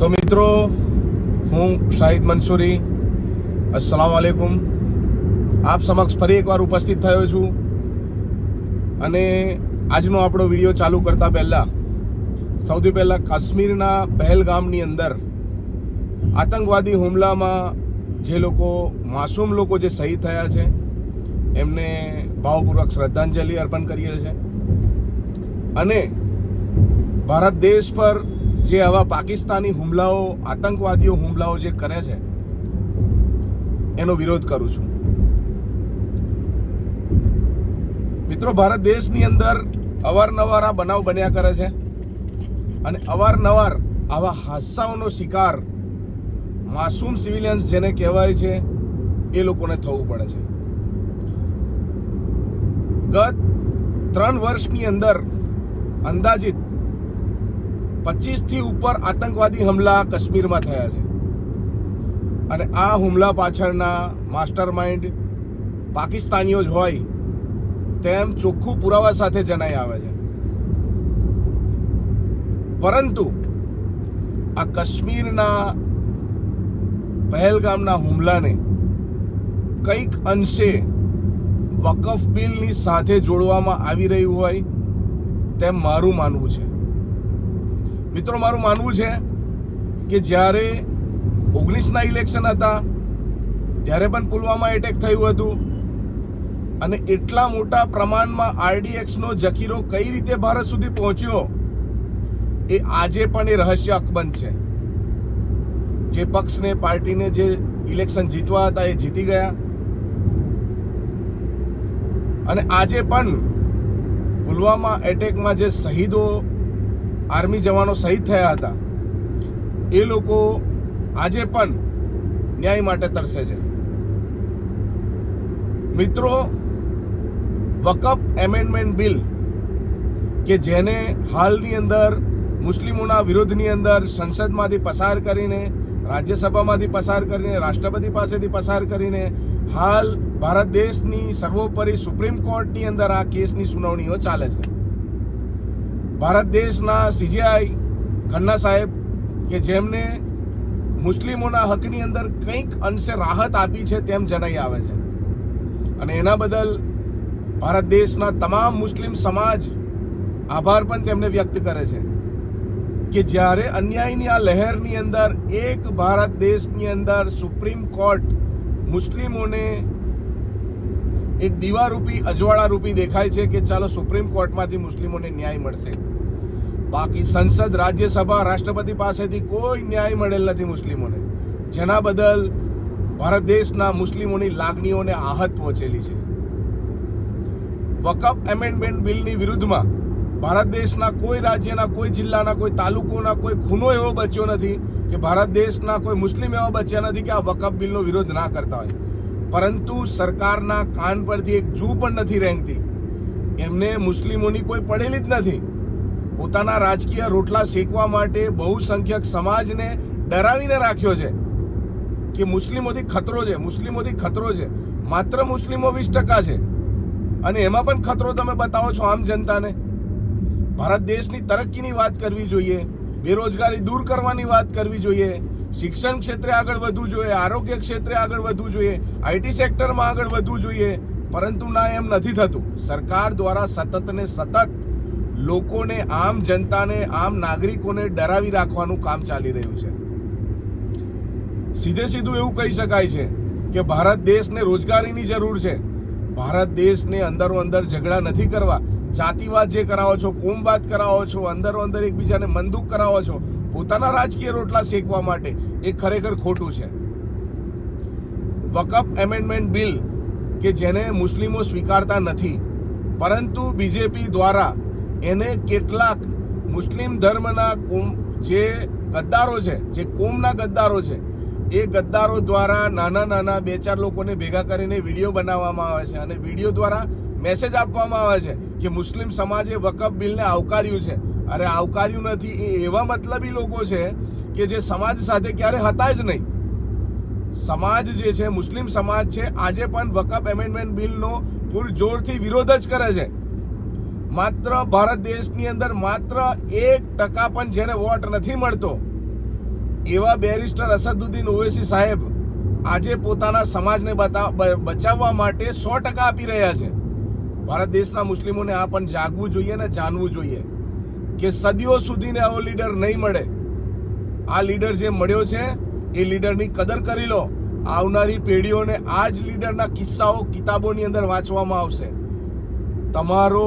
તો મિત્રો, હું શાહિદ મંસૂરી, અસ્સલામ વાલેકુમ, આપ સમક્ષ ફરી એકવાર ઉપસ્થિત થયો છું. અને આજનો આપણો વિડીયો ચાલુ કરતા પહેલાં સૌથી પહેલાં કાશ્મીરના પહેલગામની અંદર આતંકવાદી હુમલામાં જે લોકો માસૂમ લોકો જે શહીદ થયા છે એમને ભાવપૂર્વક શ્રદ્ધાંજલિ અર્પણ કરીએ છીએ. અને ભારત દેશ પર જે આવા પાકિસ્તાની હુમલાઓ, આતંકવાદીઓ હુમલાઓ જે કરે છે એનો વિરોધ કરું છું. મિત્રો, ભારત દેશની અંદર અવારનવાર આ બનાવ બન્યા કરે છે અને અવારનવાર આવા હાદસાઓનો શિકાર માસૂમ સિવિલિયન્સ જેને કહેવાય છે એ લોકોને થવું પડે છે. ગત 3 વર્ષની અંદર અંદાજિત 25થી ઉપર આતંકવાદી હુમલા કાશ્મીરમાં થયા છે અને આ હુમલા પાછળના માસ્ટર માઇન્ડ પાકિસ્તાનીઓ જ હોય તેમ ચોખ્ખું પુરાવા સાથે જણાઈ આવે છે. પરંતુ આ કાશ્મીરના પહેલગામના હુમલાને કંઈક અંશે વકફ બિલની સાથે જોડવામાં આવી રહ્યું હોય તેમ મારું માનવું છે. મિત્રો, મારું માનવું છે કે જ્યારે 19ના ઇલેક્શન હતા ત્યારે પણ પુલવામા એટેક થયું હતું અને એટલા મોટા પ્રમાણમાં RDXનો જખીરો કઈ રીતે ભારત સુધી પહોંચ્યો એ આજે પણ એ રહસ્ય અકબંધ છે. જે પક્ષને, પાર્ટીને જે ઇલેક્શન જીતવા હતા એ જીતી ગયા અને આજે પણ પુલવામા એટેકમાં જે શહીદો, આર્મી જવાનો શહીદ થયા હતા એ લોકો આજે પણ ન્યાય માટે તરસે છે. મિત્રો, વકફ એમેન્ડમેન્ટ બિલ કે જેને હાલની અંદર મુસ્લિમોના વિરોધની અંદર સંસદમાંથી પસાર કરીને, રાજ્યસભામાંથી પસાર કરીને, રાષ્ટ્રપતિ પાસેથી પસાર કરીને હાલ ભારત દેશની સર્વોપરી સુપ્રીમ કોર્ટની અંદર આ કેસની સુનાવણીઓ ચાલે છે. ભારત દેશના CJI ખન્ના સાહેબ કે જેમને મુસ્લિમોના હકની અંદર કંઈક અંશે રાહત આપી છે તેમ જણાઈ આવે છે અને એના બદલ ભારત દેશના તમામ મુસ્લિમ સમાજ આભાર પણ તેમને વ્યક્ત કરે છે કે જ્યારે અન્યાયની આ લહેરની અંદર એક ભારત દેશની અંદર સુપ્રીમ કોર્ટ મુસ્લિમોને એક દીવારૂપી, અજવાળારૂપી દેખાય છે કે ચાલો સુપ્રીમ કોર્ટમાંથી મુસ્લિમોને ન્યાય મળશે. બાકી સંસદ, રાજ્યસભા, રાષ્ટ્રપતિ પાસેથી કોઈ ન્યાય મળેલ નથી મુસ્લિમોને, જેના બદલ ભારત દેશના મુસ્લિમોની લાગણીઓને આહત પહોંચેલી છે. વકફ એમેન્ડમેન્ટ બિલની વિરુદ્ધમાં ભારત દેશના કોઈ રાજ્યના, કોઈ જિલ્લાના, કોઈ તાલુકોના કોઈ ખૂનો એવો બચ્યો નથી કે ભારત દેશના કોઈ મુસ્લિમ એવા બચ્યા નથી કે આ વકફ બિલનો વિરોધ ના કરતા હોય. પરંતુ સરકારના કાન પરથી એક જૂ પણ નથી રેંગતી. એમને મુસ્લિમોની કોઈ પડેલી જ નથી. પોતાના રાજકીય રોટલા શેકવા માટે બહુસંખ્યક સમાજને ડરાવીને રાખ્યો છે કે મુસ્લિમોથી ખતરો છે, મુસ્લિમોથી ખતરો છે. માત્ર મુસ્લિમો 20% છે અને એમાં પણ ખતરો તમે બતાવો છો આમ જનતાને. ભારત દેશની તરક્કીની વાત કરવી જોઈએ, બેરોજગારી દૂર કરવાની વાત કરવી જોઈએ, શિક્ષણ ક્ષેત્રે આગળ વધવું જોઈએ, આરોગ્ય ક્ષેત્રે આગળ વધવું જોઈએ, IT સેક્ટરમાં આગળ વધવું જોઈએ. પરંતુ ના, એમ નથી થતું. સરકાર દ્વારા સતત ને સતત લોકોને, આમ જનતાને, આમ નાગરિકોને ડરાવી રાખવાનું કામ ચાલી રહ્યું છે. સીધે સીધું એવું કહી શકાય છે કે ભારત દેશને રોજગારીની જરૂર છે. ભારત દેશને અંદરો અંદર ઝઘડા નથી કરવા. જાતિવાદ જે કરાવો છો, કોમવાદ કરાવો છો, અંદરો અંદર એકબીજાને મંદુક કરાવો છો પોતાના રાજકીય રોટલા શેકવા માટે, એ ખરેખર ખોટું છે. વકફ એમેન્ડમેન્ટ બિલ કે જેને મુસ્લિમો સ્વીકારતા નથી, પરંતુ બીજેપી દ્વારા એને કેટલાક મુસ્લિમ ધર્મના જે ગદ્દારો છે, જે કોમના ગદ્દારો છે, એ ગદ્દારો દ્વારા નાના નાના 2-4 લોકોને ભેગા કરીને વિડીયો બનાવવામાં આવે છે અને વિડીયો દ્વારા મેસેજ આપવામાં આવે છે કે મુસ્લિમ સમાજે વકફ બિલને આવકાર્યું છે. અરે, આવકાર્યું નથી. એ એવા મતલબી લોકો છે કે જે સમાજ સાથે ક્યારે હતા જ નહીં. સમાજ જે છે, મુસ્લિમ સમાજ છે, આજે પણ વકફ એમેન્ડમેન્ટ બિલનો પૂરજોરથી વિરોધ જ કરે છે. માત્ર ભારત દેશની અંદર માત્ર 1% પણ જેને વોટ નથી મળતો એવા બેરિસ્ટર અસદુદ્દીન ઓવૈસી સાહેબ આજે પોતાના સમાજને બચાવવા માટે 100% આપી રહ્યા છે. ભારત દેશના મુસ્લિમોને આ પણ જાગવું જોઈએ ને જાણવું જોઈએ કે સદીઓ સુધીને આવો લીડર નહીં મળે. આ લીડર જે મળ્યો છે એ લીડરની કદર કરી લો. આવનારી પેઢીઓને આ જ લીડરના કિસ્સાઓ કિતાબોની અંદર વાંચવામાં આવશે. તમારો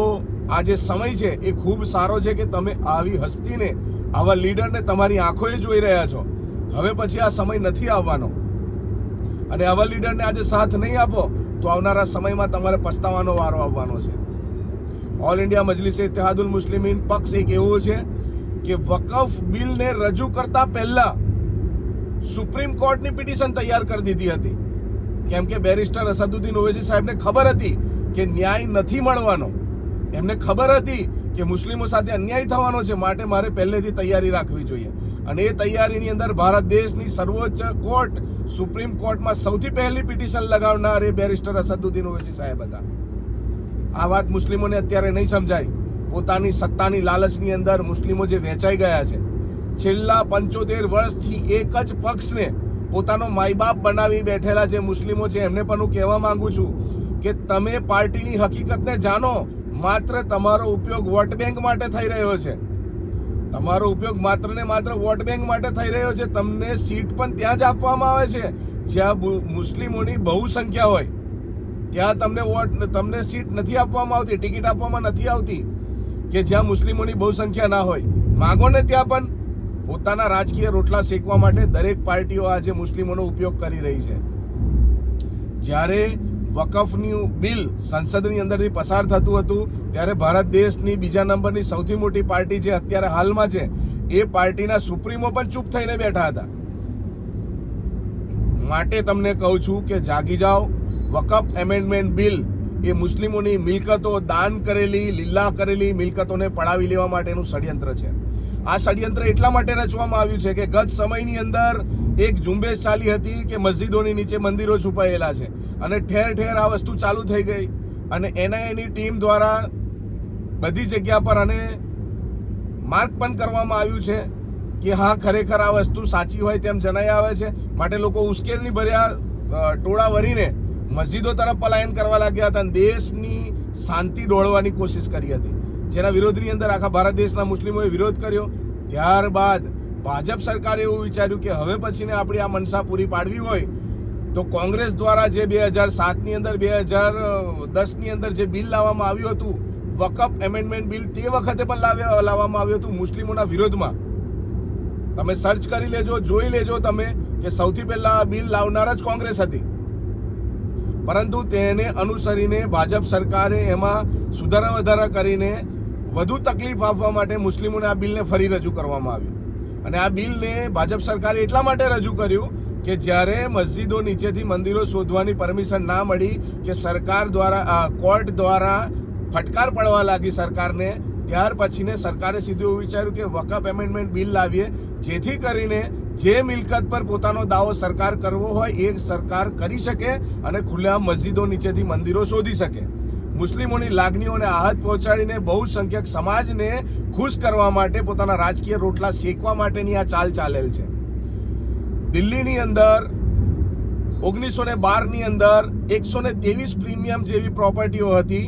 આ જે સમય છે એ ખૂબ સારો છે કે તમે આવી હસ્તીને, આવા લીડરને તમારી આંખોએ જોઈ રહ્યા છો. હવે પછી આ સમય નથી આવવાનો અને આવા લીડરને આજે સાથ નહીં આપો તો આવનારા સમયમાં તમારે પસ્તાવાનો વારો આવવાનો છે. ઓલ ઇન્ડિયા મજલિસે ઇત્તેહાદુલ મુસ્લિમીન પક્ષ એક એવો છે કે વકફ બિલને રજૂ કરતા પહેલા સુપ્રીમ કોર્ટની પિટિશન તૈયાર કરી દીધી હતી, કેમ કે બેરિસ્ટર અસદુદ્દીન ઓવૈસી સાહેબને ખબર હતી કે ન્યાય નથી મળવાનો. એમને ખબર હતી કે મુસ્લિમો સાથે અન્યાય થવાનો છે, માટે મારે પહેલેથી તૈયારી રાખવી જોઈએ. અને એ તૈયારીની અંદર ભારત દેશની સર્વોચ્ચ કોર્ટ, સુપ્રીમ કોર્ટમાં સૌથી પહેલી પિટિશન લગાવનાર એ બેરિસ્ટર અસદુદ્દીન ઓવૈસી સાહેબ હતા. આ વાત મુસ્લિમોને અત્યારે નહીં સમજાય. પોતાની સત્તાની લાલચની અંદર મુસ્લિમો જે વેચાઈ ગયા છે, છેલ્લા 75 વર્ષથી એક જ પક્ષને પોતાનો માયબાપ બનાવી બેઠેલા જે મુસ્લિમો છે એમને પણ હું કહેવા માંગુ છું કે તમે પાર્ટીની હકીકતને જાણો. માત્ર તમારો ઉપયોગ વોટ બેંક માટે થઈ રહ્યો છે. તમારો ઉપયોગ માત્ર ને માત્ર વોટ બેંક માટે થઈ રહ્યો છે. તમને સીટ પણ ત્યાં જ આપવામાં આવે છે જ્યાં મુસ્લિમોની બહુ સંખ્યા હોય. ત્યાં તમને સીટ નથી આપવામાં આવતી, ટિકિટ આપવામાં નથી આવતી કે જ્યાં મુસ્લિમોની બહુ સંખ્યા ના હોય. માગો ને ત્યાં પણ પોતાના રાજકીય રોટલા શેકવા માટે દરેક પાર્ટીઓ આજે મુસ્લિમોનો ઉપયોગ કરી રહી છે. જ્યારે વકફનું બિલ સંસદની અંદરથી પસાર થતું હતું ત્યારે ભારત દેશની બીજા નંબરની સૌથી મોટી પાર્ટી જે અત્યારે હાલમાં છે એ પાર્ટીના સુપ્રીમો પણ ચૂપ થઈને બેઠા હતા. માટે તમને કહું છું કે જાગી જાઓ. વકફ એમેન્ડમેન્ટ બિલ એ મુસ્લિમોની મિલકતો, દાન કરેલી, લીલા કરેલી મિલકતોને પડાવી લેવા માટેનું ષડયંત્ર છે. આ ષડયંત્ર એટલા માટે રચવામાં આવ્યું છે કે ગત સમયની અંદર એક ઝુંબેશ ચાલી હતી કે મસ્જિદોની નીચે મંદિરો છુપાયેલા છે અને ઠેર ઠેર આ વસ્તુ ચાલુ થઈ ગઈ અને એનઆઈએની ટીમ દ્વારા બધી જગ્યા પર અને માર્ક પણ કરવામાં આવ્યું છે કે હા ખરેખર આ વસ્તુ સાચી હોય તેમ જણાઈ આવે છે. માટે લોકો ઉશ્કેરણી ભર્યા ટોળા વરીને મસ્જિદો તરફ પલાયન કરવા લાગ્યા હતા અને દેશની શાંતિ ડોળવાની કોશિશ કરી હતી, જેના વિરોધની અંદર આખા ભારત દેશના મુસ્લિમોએ વિરોધ કર્યો. ત્યારબાદ ભાજપ સરકારે એવું વિચાર્યું કે હવે પછીને આપણી આ મનસા પૂરી પાડવી હોય તો કોંગ્રેસ દ્વારા જે 2007ની અંદર 2010ની અંદર જે બિલ લાવવામાં આવ્યું હતું, વકફ એમેન્ડમેન્ટ બિલ, તે વખતે પણ લાવવામાં આવ્યું હતું મુસ્લિમોના વિરોધમાં. તમે સર્ચ કરી લેજો, જોઈ લેજો તમે કે સૌથી પહેલા આ બિલ લાવનાર જ કોંગ્રેસ હતી. પરંતુ તેને અનુસરીને ભાજપ સરકારે એમાં સુધારા વધારા કરીને વધુ તકલીફ આપવા માટે મુસ્લિમોને આ બિલને ફરી રજૂ કરવામાં આવ્યું. અને આ બિલને ભાજપ સરકારે એટલા માટે રજૂ કર્યું કે જ્યારે મસ્જિદો નીચેથી મંદિરો શોધવાની પરમિશન ના મળી કે સરકાર દ્વારા, કોર્ટ દ્વારા ફટકાર પડવા લાગી સરકારને, ત્યાર પછીને સરકારે સીધું એવું વિચાર્યું કે વકફ એમેન્ડમેન્ટ બિલ લાવીએ જેથી કરીને જે મિલકત પર પોતાનો દાવો સરકાર કરવો હોય એ સરકાર કરી શકે અને ખુલ્લેઆમ મસ્જિદો નીચેથી મંદિરો શોધી શકે. મુસ્લિમોની લાગણીઓને આહત પહોંચાડીને બહુસંખ્યક સમાજને ખુશ કરવા માટે, પોતાના રાજકીય રોટલા શેકવા માટેની આ ચાલ ચાલેલ છે. દિલ્હીની અંદર 1912ની અંદર 123 પ્રીમિયમ જેવી પ્રોપર્ટીઓ હતી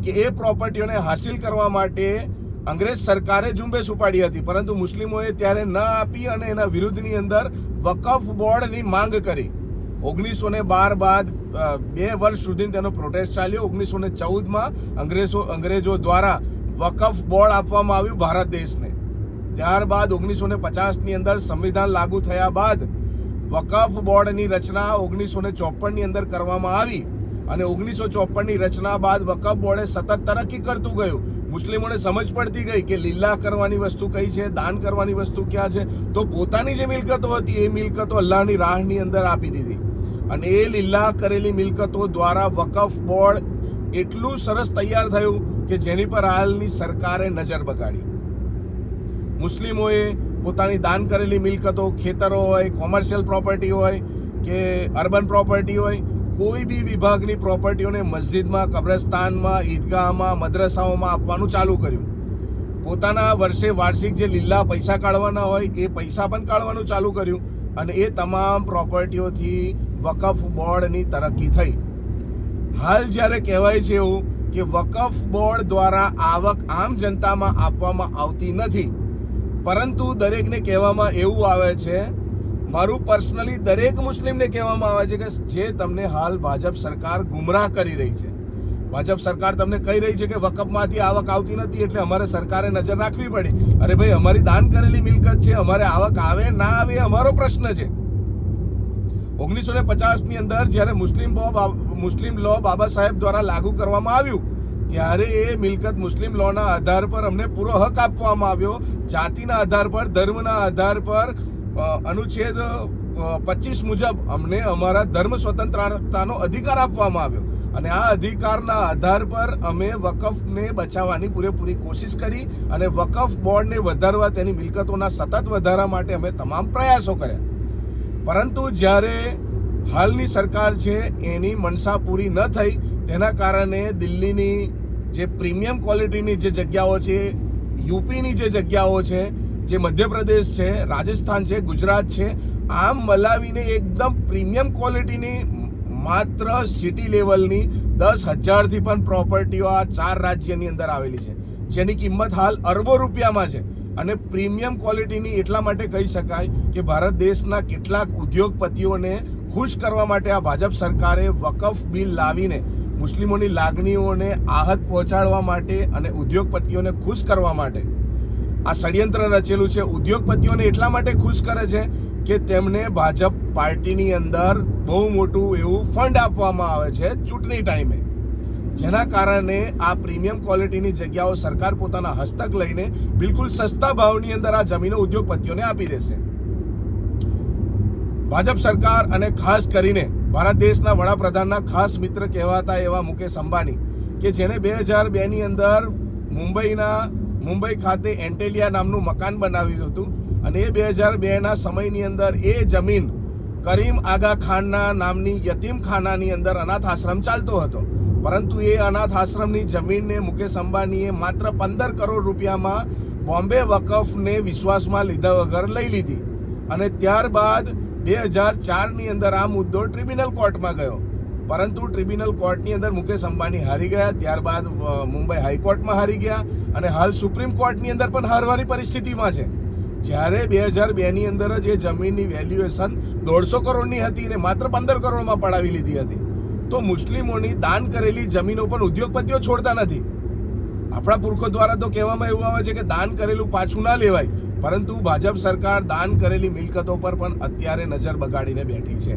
કે એ પ્રોપર્ટીઓને હાસિલ કરવા માટે અંગ્રેજ સરકારે ઝુંબેશ ઉપાડી હતી, પરંતુ મુસ્લિમોએ ત્યારે ન આપી અને એના વિરુદ્ધની અંદર વકફ બોર્ડની માંગ કરી. 1912 બાદ 2 વર્ષ સુધી તેનો પ્રોટેસ્ટ ચાલ્યો. 1914માં અંગ્રેજો દ્વારા વકફ બોર્ડ આપવામાં આવ્યું ભારત દેશને. ત્યારબાદ 1950ની અંદર સંવિધાન લાગુ થયા બાદ વકફ બોર્ડની રચના 1954ની અંદર કરવામાં આવી અને 1954ની રચના બાદ વકફ બોર્ડે સતત તરક્કી કરતું ગયું. મુસ્લિમોને સમજ પડતી ગઈ કે લીલા કરવાની વસ્તુ કઈ છે, દાન કરવાની વસ્તુ ક્યાં છે, તો પોતાની જે મિલકતો હતી એ મિલકતો અલ્લાહની રાહની અંદર આપી દીધી અને એ લીલા કરેલી મિલકતો દ્વારા વકફ બોર્ડ એટલું સરસ તૈયાર થયું કે જેની પર હાલની સરકારે નજર બગાડી. મુસ્લિમોએ પોતાની દાન કરેલી મિલકતો, ખેતરો હોય, કોમર્શિયલ પ્રોપર્ટી હોય કે અર્બન પ્રોપર્ટી હોય, કોઈ બી વિભાગની પ્રોપર્ટીઓને મસ્જિદમાં, કબ્રસ્તાનમાં, ઈદગાહમાં, મદ્રસાઓમાં આપવાનું ચાલુ કર્યું. પોતાના વર્ષે વાર્ષિક જે લીલા પૈસા કાઢવાના હોય એ પૈસા પણ કાઢવાનું ચાલુ કર્યું અને એ તમામ પ્રોપર્ટીઓથી વકફ બોર્ડની તરક્કી થઈ. હાલ જ્યારે કહેવાય છે એવું કે વકફ બોર્ડ દ્વારા આવક આમ જનતામાં આપવામાં આવતી નથી, પરંતુ દરેકને કહેવામાં એવું આવે છે, મારું પર્સનલી દરેક મુસ્લિમને કહેવામાં આવે છે કે જે તમને હાલ ભાજપ સરકાર ગુમરાહ કરી રહી છે. ભાજપ સરકાર તમને કહી રહી છે કે વકફમાંથી આવક આવતી નથી એટલે અમારે સરકારે નજર રાખવી પડી. અરે ભાઈ, અમારી દાન કરેલી મિલકત છે, અમારે આવક આવે ના આવે એ અમારો પ્રશ્ન છે. 1950ની અંદર જ્યારે મુસ્લિમ લો બાબા સાહેબ દ્વારા લાગુ કરવામાં આવ્યું ત્યારે એ મિલકત મુસ્લિમ લોના આધાર પર અમને પૂરો હક આપવામાં આવ્યો. જાતિના આધાર પર, ધર્મના આધાર પર અનુચ્છેદ 25 મુજબ અમને અમારા ધર્મ સ્વતંત્રતાનો અધિકાર આપવામાં આવ્યો અને આ અધિકારના આધાર પર અમે વકફને બચાવવાની પૂરેપૂરી કોશિશ કરી અને વકફ બોર્ડને વધારવા, તેની મિલકતોના સતત વધારા માટે અમે તમામ પ્રયાસો કર્યા. પરંતુ જ્યારે હાલની સરકાર છે એની મનસા પૂરી ન થઈ, તેના કારણે દિલ્હીની જે પ્રીમિયમ ક્વોલિટીની જે જગ્યાઓ છે, યુપીની જે જગ્યાઓ છે, જે મધ્યપ્રદેશ છે, રાજસ્થાન છે, ગુજરાત છે, આમ મલાવીને એકદમ પ્રીમિયમ ક્વોલિટીની માત્ર સિટી લેવલની 10,000થી પણ પ્રોપર્ટીઓ આ 4 રાજ્યની અંદર આવેલી છે, જેની કિંમત હાલ અરબો રૂપિયામાં છે. અને પ્રીમિયમ ક્વોલિટીની એટલા માટે કહી શકાય કે ભારત દેશના કેટલાક ઉદ્યોગપતિઓને ખુશ કરવા માટે આ ભાજપ સરકારે વકફ બિલ લાવીને મુસ્લિમોની લાગણીઓને આહત પહોંચાડવા માટે અને ઉદ્યોગપતિઓને ખુશ કરવા માટે આ ષડયંત્ર રચેલું છે. ઉદ્યોગપતિઓને એટલા માટે ખુશ કરે છે કે તેમને ભાજપ પાર્ટીની અંદર બહુ મોટું એવું ફંડ આપવામાં આવે છે ચૂંટણી ટાઈમે, જેના કારણે આ પ્રીમિયમ ક્વોલિટીની જગ્યાઓ સરકાર પોતાના હસ્તક લઈને બિલકુલ સસ્તા ભાવની અંદર આ જમીનો ઉદ્યોગપતિઓને આપી દેશે. ભાજપ સરકાર અને ખાસ કરીને ભારત દેશના વડાપ્રધાનના ખાસ મિત્ર કહેવાતા એવા મુકેશ અંબાણી, કે જેણે 2002ની અંદર મુંબઈ ખાતે એન્ટેલિયા નામનું મકાન બનાવ્યું હતું અને એ 2002ના સમયની અંદર એ જમીન કરીમ આગા ખાનના નામની યતીમખાનાની અંદર અનાથ આશ્રમ ચાલતો હતો. પરંતુ એ અનાથ આશ્રમની જમીનને મુકેશ અંબાણીએ માત્ર 15 કરોડ રૂપિયામાં બોમ્બે વકફને વિશ્વાસમાં લીધા વગર લઈ લીધી અને ત્યારબાદ 2004ની અંદર આ મુદ્દો ટ્રિબ્યુનલ કોર્ટમાં ગયો, પરંતુ ટ્રિબ્યુનલ કોર્ટની અંદર મુકેશ અંબાણી હારી ગયા. ત્યારબાદ મુંબઈ હાઈકોર્ટમાં હારી ગયા અને હાલ સુપ્રીમ કોર્ટની અંદર પણ હારવાની પરિસ્થિતિમાં છે. જ્યારે 2002ની અંદર જ એ જમીનની વેલ્યુએશન 150 કરોડની હતી અને માત્ર 15 કરોડમાં પડાવી લીધી હતી. તો મુસ્લિમોની દાન કરેલી જમીનો પણ ઉદ્યોગપતિઓ છોડતા નથી. આપણા પુરખો દ્વારા તો કહેવામાં એવું આવે છે કે દાન કરેલું પાછું ના લેવાય, પરંતુ ભાજપ સરકાર દાન કરેલી મિલકતો પર પણ અત્યારે નજર બગાડીને બેઠી છે.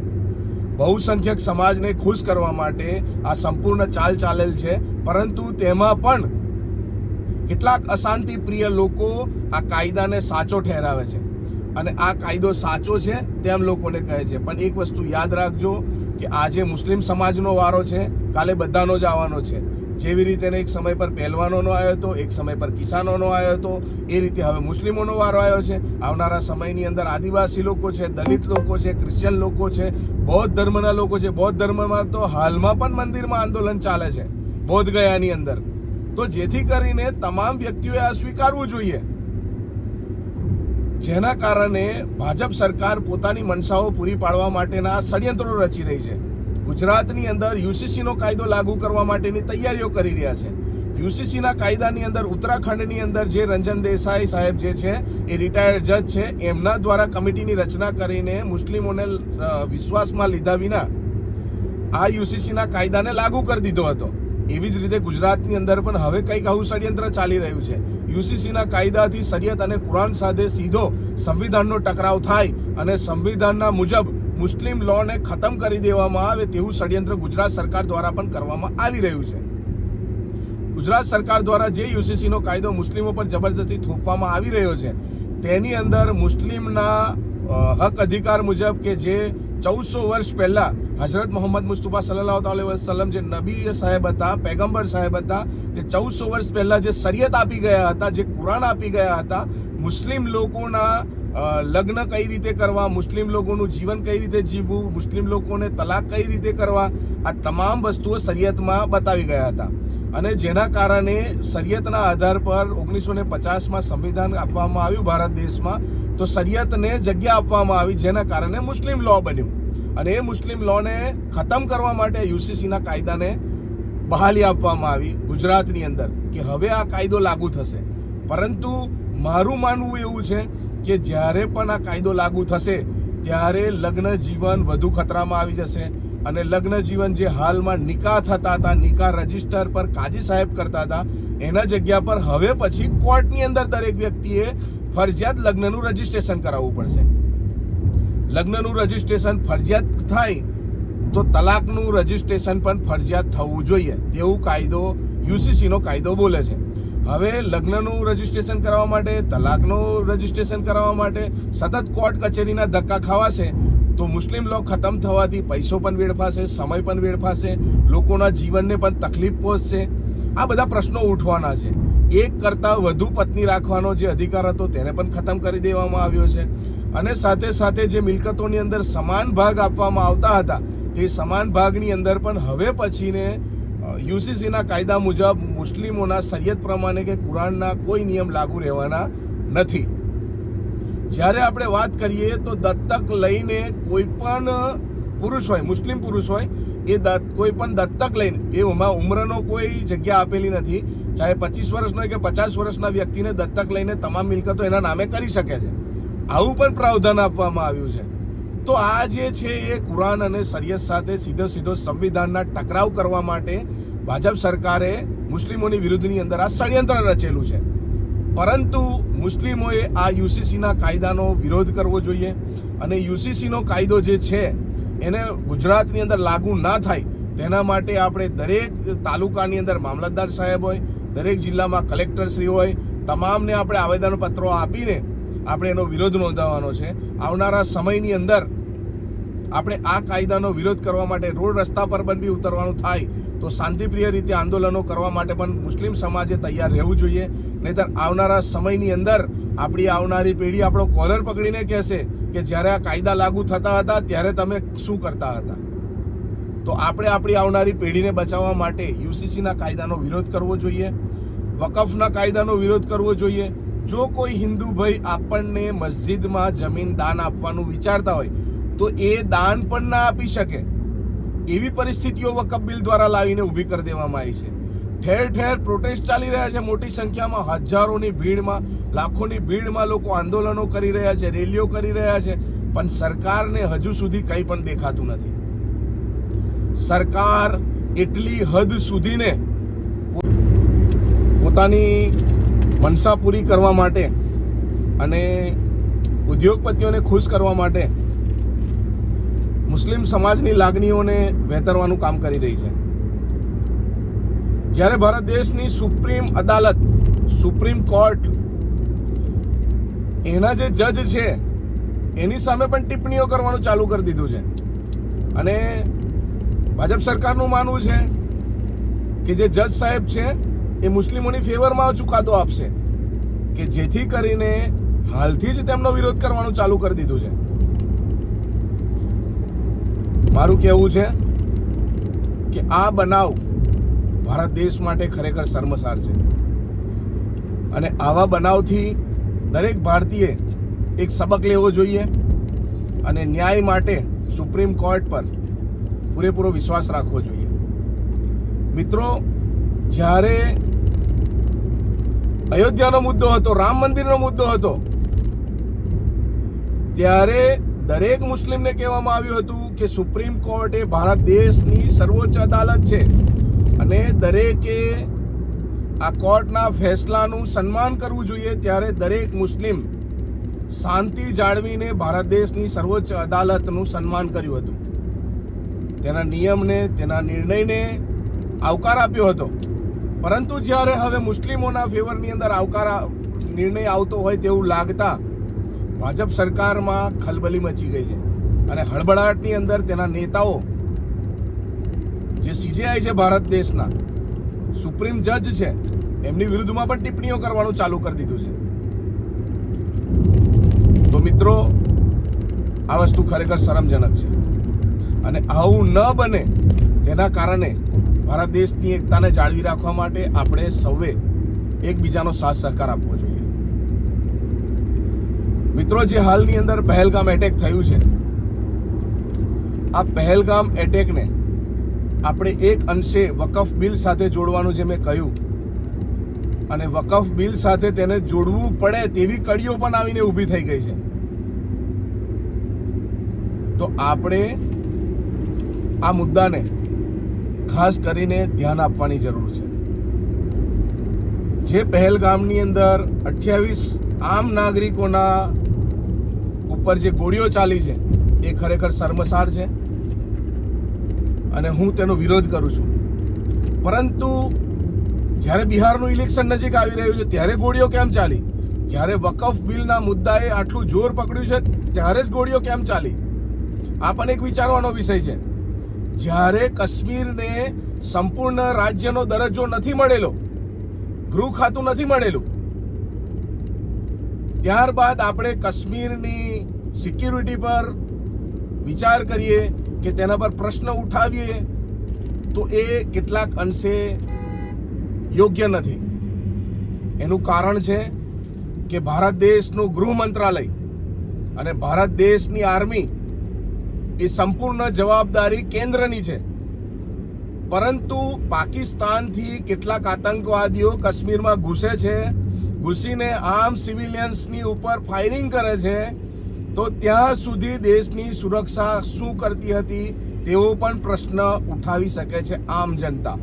બહુસંખ્યક સમાજને ખુશ કરવા માટે આ સંપૂર્ણ ચાલ ચાલેલ છે, પરંતુ તેમાં પણ કેટલાક અશાંતિ પ્રિય લોકો આ કાયદાને સાચો ઠેરાવે છે અને આ કાયદો સાચો છે તેમ લોકોને કહે છે. પણ એક વસ્તુ યાદ રાખજો કે આજે મુસ્લિમ સમાજનો વારો છે, કાલે બધાનો જ આવવાનો છે. જેવી રીતે એક સમય પર પહેલવાનોનો આવ્યો હતો, એક સમય પર કિસાનોનો આવ્યો હતો, એ રીતે હવે મુસ્લિમોનો વારો આવ્યો છે. આવનારા સમયની અંદર આદિવાસી લોકો છે, દલિત લોકો છે, ક્રિશ્ચિયન લોકો છે, બૌદ્ધ ધર્મના લોકો છે. બૌદ્ધ ધર્મમાં તો હાલમાં પણ મંદિરમાં આંદોલન ચાલે છે બોધ ગયાની અંદર. તો જેથી કરીને તમામ વ્યક્તિઓએ આ સ્વીકારવું જોઈએ, જેના કારણે ભાજપ સરકાર પોતાની મનસાઓ પૂરી પાડવા માટેના ષડયંત્રો રચી રહી છે. ગુજરાતની અંદર યુસીસીનો કાયદો લાગુ કરવા માટેની તૈયારીઓ કરી રહ્યા છે. યુસીસીના કાયદાની અંદર ઉત્તરાખંડની અંદર જે રંજન દેસાઈ સાહેબ જે છે એ રિટાયર્ડ જજ છે, એમના દ્વારા કમિટીની રચના કરીને મુસ્લિમોને વિશ્વાસમાં લીધા વિના આ યુસીસીના કાયદાને લાગુ કરી દીધો હતો. એવી જ રીતે ગુજરાતની અંદર પણ હવે કંઈક આવું ષડયંત્ર ચાલી રહ્યું છે. યુસીસીના કાયદાથી શરિયત અને કુરાન સાથે સીધો સંવિધાનનો ટકરાવ થાય અને સંવિધાનના મુજબ મુસ્લિમ લોને ખતમ કરી દેવામાં આવે તેવું ષડયંત્ર ગુજરાત સરકાર દ્વારા પણ કરવામાં આવી રહ્યું છે. ગુજરાત સરકાર દ્વારા જે યુસીસીનો કાયદો મુસ્લિમો પર જબરજસ્તી થોપવામાં આવી રહ્યો છે, તેની અંદર મુસ્લિમના હક અધિકાર મુજબ કે જે 1400 વર્ષ પહેલાં હઝરત મોહમ્મદ મુસ્તફા સલ્લલ્લાહુ અલૈહિ વસલ્લમ જે નબી સાહેબ હતા, પૈગંબર સાહેબ હતા, તે 1400 વર્ષ પહેલાં જે શરિયત આપી ગયા હતા, જે કુરાન આપી ગયા હતા, મુસ્લિમ લોકોના લગ્ન કઈ રીતે કરવા, મુસ્લિમ લોકોનું જીવન કઈ રીતે જીવવું, મુસ્લિમ લોકોને તલાક કઈ રીતે કરવા, આ તમામ વસ્તુઓ શરિયતમાં બતાવી ગયા હતા. અને જેના કારણે શરિયતના આધાર પર 1950માં સંવિધાન આપવામાં આવ્યું ભારત દેશમાં, તો શરિયતને જગ્યા આપવામાં આવી, જેના કારણે મુસ્લિમ લો બન્યું. અને એ મુસ્લિમ લોને ખતમ કરવા માટે યુસીસીના કાયદાને બહાલી આપવામાં આવી ગુજરાતની અંદર કે હવે આ કાયદો લાગુ થશે. પરંતુ મારું માનવું એવું છે કે જ્યારે પણ આ કાયદો લાગુ થશે ત્યારે લગ્ન જીવન વધુ ખતરામાં આવી જશે. અને લગ્ન જીવન જે હાલમાં નિકાહ થતા હતા, નિકાહ રજિસ્ટર પર કાજી સાહેબ કરતા હતા, એના જગ્યા પર હવે પછી કોર્ટની અંદર દરેક વ્યક્તિએ ફરજિયાત લગ્નનું રજિસ્ટ્રેશન કરાવવું પડશે. લગ્નનું રજિસ્ટ્રેશન ફરજિયાત થાય તો તલાકનું રજિસ્ટ્રેશન પણ ફરજિયાત થવું જોઈએ તેવું કાયદો યુસીસીનો કાયદો બોલે છે. હવે લગ્નનું રજિસ્ટ્રેશન કરવા માટે, તલાકનું રજિસ્ટ્રેશન કરવા માટે સતત કોર્ટ કચેરીના ધક્કા ખાવાશે તો મુસ્લિમ લો ખતમ થવાથી પૈસો પણ વેડફાશે, સમય પણ વેડફાશે, લોકોના જીવનને પણ તકલીફ પહોંચશે. આ બધા પ્રશ્નો ઉઠવાના છે. એક કરતાં વધુ પત્ની રાખવાનો જે અધિકાર હતો તેને પણ ખતમ કરી દેવામાં આવ્યો છે. અને સાથે સાથે જે મિલકતોની અંદર સમાન ભાગ આપવામાં આવતા હતા તે સમાન ભાગની અંદર પણ હવે પછીને યુસીસીના કાયદા મુજબ મુસ્લિમોના શરિયત પ્રમાણે કે કુરાનના કોઈ નિયમ લાગુ રહેવાના નથી. જ્યારે આપણે વાત કરીએ તો દત્તક લઈને કોઈ પણ પુરુષ હોય, મુસ્લિમ પુરુષ હોય, એ કોઈ પણ દત્તક લઈને, એમાં ઉંમરનો કોઈ જગ્યા આપેલી નથી. ચાહે 25 વર્ષનો હોય કે 50 વર્ષના વ્યક્તિને દત્તક લઈને તમામ મિલકતો એના નામે કરી શકે છે. આવું પણ પ્રાવધાન આપવામાં આવ્યું છે. તો આ જે છે એ કુરાન અને શરિયત સાથે સીધો સંવિધાનના ટકરાવ કરવા માટે ભાજપ સરકારે મુસ્લિમોની વિરુદ્ધની અંદર આ ષડયંત્ર રચેલું છે. પરંતુ મુસ્લિમોએ આ યુસીસીના કાયદાનો વિરોધ કરવો જોઈએ અને યુસીસીનો કાયદો જે છે એને ગુજરાતની અંદર લાગુ ના થાય તેના માટે આપણે દરેક તાલુકાની અંદર મામલતદાર સાહેબ હોય, દરેક જિલ્લામાં કલેક્ટરશ્રી હોય, તમામને આપણે આવેદનપત્રો આપીને આપણે એનો વિરોધ નોંધાવવાનો છે. આવનારા સમયની અંદર આપણે આ કાયદાનો વિરોધ કરવા માટે રોડ રસ્તા પર પણ બી ઉતરવાનું થાય તો શાંતિપ્રિય રીતે આંદોલનો કરવા માટે પણ મુસ્લિમ સમાજે તૈયાર રહેવું જોઈએ. નહીંતર આવનારા સમયની અંદર આપણી આવનારી પેઢી આપણો કોલર પકડીને કહેશે કે જ્યારે આ કાયદા લાગુ થતા હતા ત્યારે તમે શું કરતા હતા. તો આપણે આપણી આવનારી પેઢીને બચાવવા માટે યુસીસીના કાયદાનો વિરોધ કરવો જોઈએ, વકફના કાયદાનો વિરોધ કરવો જોઈએ. જો કોઈ હિન્દુ ભાઈ આપણને મસ્જિદમાં જમીન દાન આપવાનું વિચારતા હોય તો એ દાન પણ ના આપી શકે એવી પરિસ્થિતિઓ વકફ બિલ દ્વારા લાવીને ઊભી કરી દેવામાં આવી છે. ઠેર ઠેર પ્રોટેસ્ટ ચાલી રહ્યા છે. મોટી સંખ્યામાં, હજારોની ભીડમાં, લાખોની ભીડમાં લોકો આંદોલનો કરી રહ્યા છે, રેલીઓ કરી રહ્યા છે, પણ સરકારને હજુ સુધી કંઈ પણ દેખાતું નથી. સરકાર એટલી હદ સુધીને પોતાની મનસા પૂરી કરવા માટે અને ઉદ્યોગપતિઓને ખુશ કરવા માટે મુસ્લિમ સમાજની લાગણીઓને વેતરવાનું કામ કરી રહી છે. જ્યારે ભારત દેશની સુપ્રીમ અદાલત, સુપ્રીમ કોર્ટ, એના જે જજ છે એની સામે પણ ટિપ્પણીઓ કરવાનું ચાલુ કરી દીધું છે. અને ભાજપ સરકારનું માનવું છે કે જે જજ સાહેબ છે એ મુસ્લિમોની ફેવરમાં ચુકાદો આપશે કે જેથી કરીને હાલથી જ તેમનો વિરોધ કરવાનું ચાલુ કરી દીધું છે. મારું કહેવું છે કે આ બનાવ ભારત દેશ માટે ખરેખર શર્મસાર છે અને આવા બનાવથી દરેક ભારતીય એક સબક લેવો જોઈએ અને ન્યાય માટે સુપ્રીમ કોર્ટ પર પૂરેપૂરો વિશ્વાસ રાખવો જોઈએ. મિત્રો, જ્યારે અયોધ્યાનો મુદ્દો હતો, રામ મંદિરનો મુદ્દો હતો, ત્યારે દરેક મુસ્લિમને કહેવામાં આવ્યું હતું કે સુપ્રીમ કોર્ટ એ ભારત દેશની સર્વોચ્ચ અદાલત છે અને દરેકે આ કોર્ટના ફેસલાનું સન્માન કરવું જોઈએ. ત્યારે દરેક મુસ્લિમ શાંતિ જાળવીને ભારત દેશની સર્વોચ્ચ અદાલતનું સન્માન કર્યું હતું, તેના નિયમને, તેના નિર્ણયને આવકાર આપ્યો હતો. પરંતુ જ્યારે હવે મુસ્લિમોના ફેવરની અંદર નિર્ણય આવતો હોય તેવું લાગતા ભાજપ સરકારમાં ખલબલી મચી ગઈ છે અને હળબળાટની અંદર તેના નેતાઓ, જે સીજેઆઈ છે ભારત દેશના, સુપ્રીમ જજ છે, એમની વિરુદ્ધમાં પણ ટિપ્પણીઓ કરવાનું ચાલુ કરી દીધું છે. તો મિત્રો, આ વસ્તુ ખરેખર શરમજનક છે અને આવું ન બને તેના કારણે ભારત દેશની એકતાને જાળવી રાખવા માટે આપણે સૌએ એકબીજાનો સાથ સહકાર આપવો જોઈએ. મિત્રો, જે હાલની અંદર પહેલગામ એટેક થયું છે, આ પહેલગામ એટેકને આપણે એક અંશે વકફ બિલ સાથે જોડવાનું જે મેં કહ્યું, અને વકફ બિલ સાથે તેને જોડવું પડે તેવી કડીઓ પણ આવીને ઊભી થઈ ગઈ છે. તો આપણે આ મુદ્દાને ખાસ કરીને ધ્યાન આપવાની જરૂર છે. જે પહેલગામની અંદર 28 આમ નાગરિકોના ઉપર જે ગોળીઓ ચાલી છે એ ખરેખર શર્મસાર છે અને હું તેનો વિરોધ કરું છું. પરંતુ જ્યારે બિહારનું ઇલેક્શન નજીક આવી રહ્યું છે ત્યારે ગોળીઓ કેમ ચાલી? જ્યારે વકફ બિલના મુદ્દાએ આટલું જોર પકડ્યું છે ત્યારે જ ગોળીઓ કેમ ચાલી? આ પણ એક વિચારવાનો વિષય છે. જ્યારે કાશ્મીરને સંપૂર્ણ રાજ્યનો દરજ્જો નથી મળેલો, ગૃહ ખાતું નથી મળેલું, ત્યારબાદ આપણે કાશ્મીરની સિક્યુરિટી પર વિચાર કરીએ કે તેના પર પ્રશ્ન ઉઠાવીએ તો એ કેટલાક અંશે યોગ્ય નથી. એનું કારણ છે કે ભારત દેશનું ગૃહ મંત્રાલય અને ભારત દેશની આર્મી એ સંપૂર્ણ જવાબદારી કેન્દ્રની છે. પરંતુ પાકિસ્તાનથી કેટલાક આતંકવાદીઓ કાશ્મીરમાં ઘૂસે છે, ઘૂસીને આમ સિવિલિયન્સની ઉપર ફાયરિંગ કરે છે, તો ત્યાં સુધી દેશની સુરક્ષા શું કરતી હતી તેવો પણ પ્રશ્ન ઉઠાવી શકે છે આમ જનતા.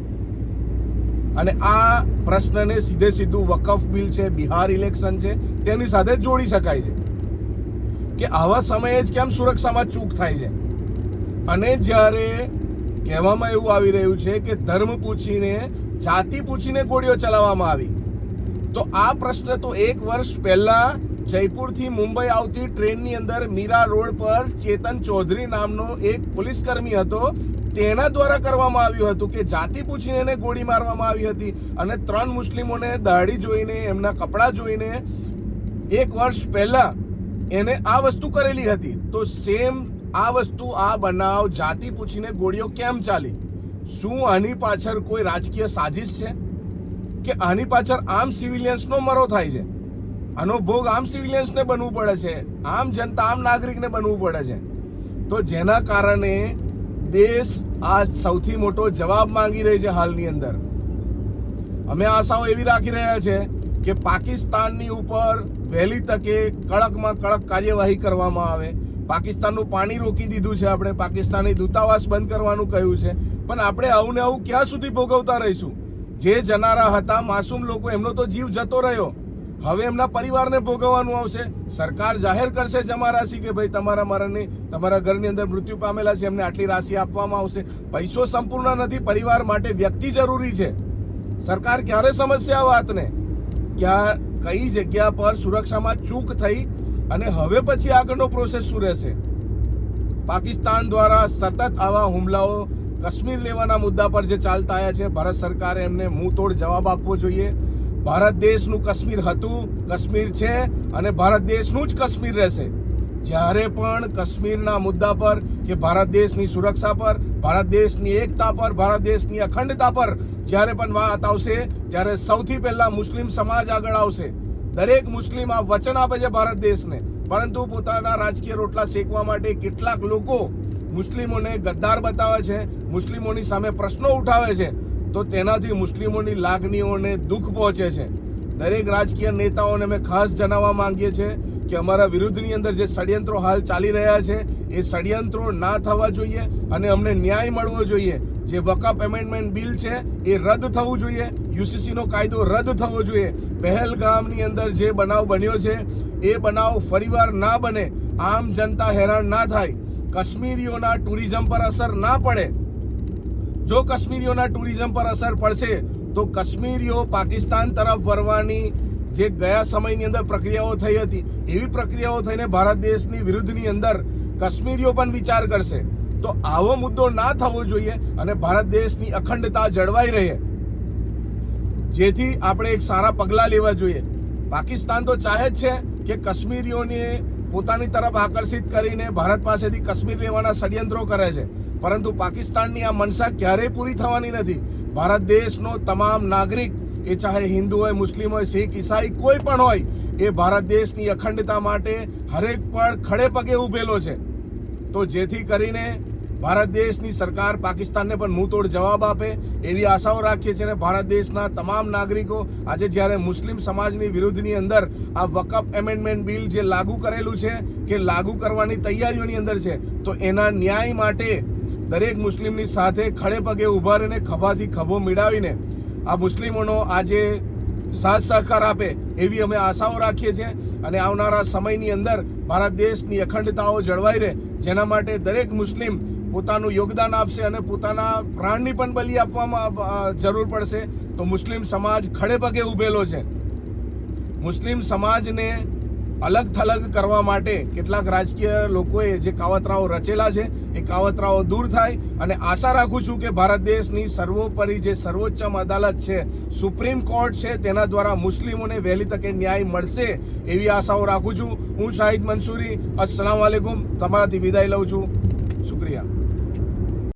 અને આ પ્રશ્નને સીધે સીધું વકફ બિલ છે, બિહાર ઇલેક્શન છે, તેની સાથે જોડી શકાય છે કે આવા સમયે જ કેમ સુરક્ષામાં ચૂક થાય છે. અને જ્યારે કહેવામાં એવું આવી રહ્યું છે કે ધર્મ પૂછીને, જાતિ પૂછીને ગોળીઓ ચલાવવામાં આવી, તો આ પ્રશ્ન તો 1 વર્ષ પહેલા જયપુરથી મુંબઈ આવતી ટ્રેનની અંદર મીરા રોડ પર ચેતન ચૌધરી નામનો એક પોલીસકર્મી હતો, તેના દ્વારા કરવામાં આવ્યું હતું કે જાતિ પૂછીને એને ગોળી મારવામાં આવી હતી. અને 3 મુસ્લિમોને દાઢી જોઈને, એમના કપડાં જોઈને 1 વર્ષ પહેલા એને આ વસ્તુ કરેલી હતી. તો સેમ આ વસ્તુ, આ બનાવ જાતિ પૂછીને ગોળીઓ કેમ ચાલી? શું આની પાછળ કોઈ રાજકીય સાજિશ છે કે આની પાછળ આમ સિવિલિયન્સનો મરો થાય છે? આનો ભોગ આમ સિવિલિયન્સને બનવું પડે છે, આમ જનતા, આમ નાગરિકને બનવું પડે છે. તો જેના કારણે દેશ આ સૌથી મોટો જવાબ માંગી રહી છે. હાલની અંદર અમે આશાઓ એવી રાખી રહ્યા છે કે પાકિસ્તાનની ઉપર વહેલી તકે કડકમાં કડક કાર્યવાહી કરવામાં આવે. પાકિસ્તાનનું પાણી રોકી દીધું છે, આપણે પાકિસ્તાની દૂતાવાસ બંધ કરવાનું કહ્યું છે, પણ આપણે આવું ને આવું ક્યાં સુધી ભોગવતા રહીશું? જે જનારા હતા માસૂમ લોકો, એમનો તો જીવ જતો રહ્યો, હવે એમના પરિવારને ભોગવવાનું આવશે. સરકાર જાહેર કરશે જમા રાશિ કે ભાઈ તમારા મરણની, તમારા ઘરની અંદર મૃત્યુ પામેલા છે, એમને આટલી રાશિ આપવામાં આવશે. પૈસો સંપૂર્ણ નથી, પરિવાર માટે વ્યક્તિ જરૂરી છે. સરકાર ક્યારે સમજશે આ વાતને? કઈ જગ્યા પર સુરક્ષામાં ચૂક થઈ અને હવે પછી આગળનો પ્રોસેસ શું રહેશે? પાકિસ્તાન દ્વારા સતત આવા હુમલાઓ કાશ્મીર લેવાના મુદ્દા પર જે ચાલતા આવ્યા છે, ભારત સરકારે એમને મુંહતોડ જવાબ આપવો જોઈએ. ભારત દેશનું કાશ્મીર હતું, કાશ્મીર છે અને ભારત દેશનું જ કાશ્મીર રહેશે. જ્યારે પણ કાશ્મીરના મુદ્દા પર કે ભારત દેશની સુરક્ષા પર, ભારત દેશની એકતા પર, ભારત દેશની અખંડતા પર જ્યારે પણ વાત આવશે ત્યારે સૌથી પહેલા મુસ્લિમ સમાજ આગળ આવશે. દરેક મુસ્લિમ આ વચન આપે છે ભારત દેશને, પરંતુ પોતાના રાજકીય રોટલા શેકવા માટે કેટલાક લોકો મુસ્લિમોને ગદ્દાર બતાવે છે, મુસ્લિમોની સામે પ્રશ્નો ઉઠાવે છે, તો તેનાથી મુસ્લિમોની લાગણીઓને દુઃખ પહોંચે છે. દરેક રાજકીય નેતાઓને અમે ખાસ જણાવવા માંગીએ છીએ કે અમારા વિરુદ્ધની અંદર જે ષડયંત્રો હાલ ચાલી રહ્યા છે એ ષડયંત્રો ના થવા જોઈએ અને અમને ન્યાય મળવો જોઈએ. જે વકફ એમેન્ડમેન્ટ બિલ છે એ રદ થવું જોઈએ, યુસીસીનો કાયદો રદ થવો જોઈએ. પહેલગામની અંદર જે બનાવ બન્યો છે એ બનાવ ફરીવાર ના બને, આમ જનતા હેરાન ના થાય, કાશ્મીરીઓના ટુરિઝમ પર અસર ના પડે. જો કાશ્મીરીઓના ટુરિઝમ પર અસર પડશે તો કાશ્મીરીઓ પાકિસ્તાન તરફ વળવાની જે ગયા સમયની અંદર પ્રક્રિયાઓ થઈ હતી, એવી પ્રક્રિયાઓ થઈને ભારત દેશની વિરુદ્ધની અંદર કાશ્મીરીઓ પણ વિચાર કરશે. તો આવો મુદ્દો ના થવો જોઈએ અને ભારત દેશની અખંડતા જળવાઈ રહે, જેથી આપણે એક સારા પગલાં લેવા જોઈએ. પાકિસ્તાન તો ચાહે જ છે કે કાશ્મીરીઓને પોતાની તરફ આકર્ષિત કરીને ભારત પાસેથી કાશ્મીર લેવાના ષડયંત્રો કરે છે, પરંતુ પાકિસ્તાનની આ મનસા ક્યારેય પૂરી થવાની નથી. ભારત દેશનો તમામ નાગરિક, એ ચાહે હિન્દુ હોય, મુસ્લિમ હોય, શીખ, ઈસાઈ કોઈ પણ હોય, એ ભારત દેશની અખંડતા માટે હરેક પળ ખડે પગે ઊભેલો છે. તો જેથી કરીને ભારત દેશની સરકાર પાકિસ્તાનને પણ મુંહતોડ જવાબ આપે એવી આશાઓ રાખીએ છીએ. અને ભારત દેશના તમામ નાગરિકો આજે જ્યારે મુસ્લિમ સમાજની વિરુદ્ધની અંદર આ વકફ એમેન્ડમેન્ટ બિલ જે લાગુ કરેલું છે કે લાગુ કરવાની તૈયારીઓની અંદર છે, તો એના ન્યાય માટે દરેક મુસ્લિમની સાથે ખડે પગે ઊભા રહીને ખભાથી ખભો મિલાવીને આ મુસ્લિમોનો આજે સાથ સહકાર આપે એવી અમે આશાઓ રાખીએ છીએ. અને આવનારા સમયની અંદર ભારત દેશની અખંડતાઓ જળવાઈ રહે, જેના માટે દરેક મુસ્લિમ પોતાનું યોગદાન આપશે અને પોતાના પ્રાણની પણ બલિ આપવામાં જરૂર પડશે. તો મુસ્લિમ સમાજ ખડે પગે ઊભેલો છે. મુસ્લિમ સમાજને અલગ થલગ કરવા માટે કેટલાક રાજકીય લોકોએ જે કાવતરાઓ રચેલા છે એ કાવતરાઓ દૂર થાય. અને આશા રાખું છું કે ભારત દેશની સર્વોપરી જે સર્વોચ્ચમ અદાલત છે, સુપ્રીમ કોર્ટ છે, તેના દ્વારા મુસ્લિમોને વહેલી તકે ન્યાય મળશે એવી આશાઓ રાખું છું. હું શાહિદ મંસૂરી, અસ્સલામ વાલેકુમ, તમારાથી વિદાય લઉં છું. શુક્રિયા.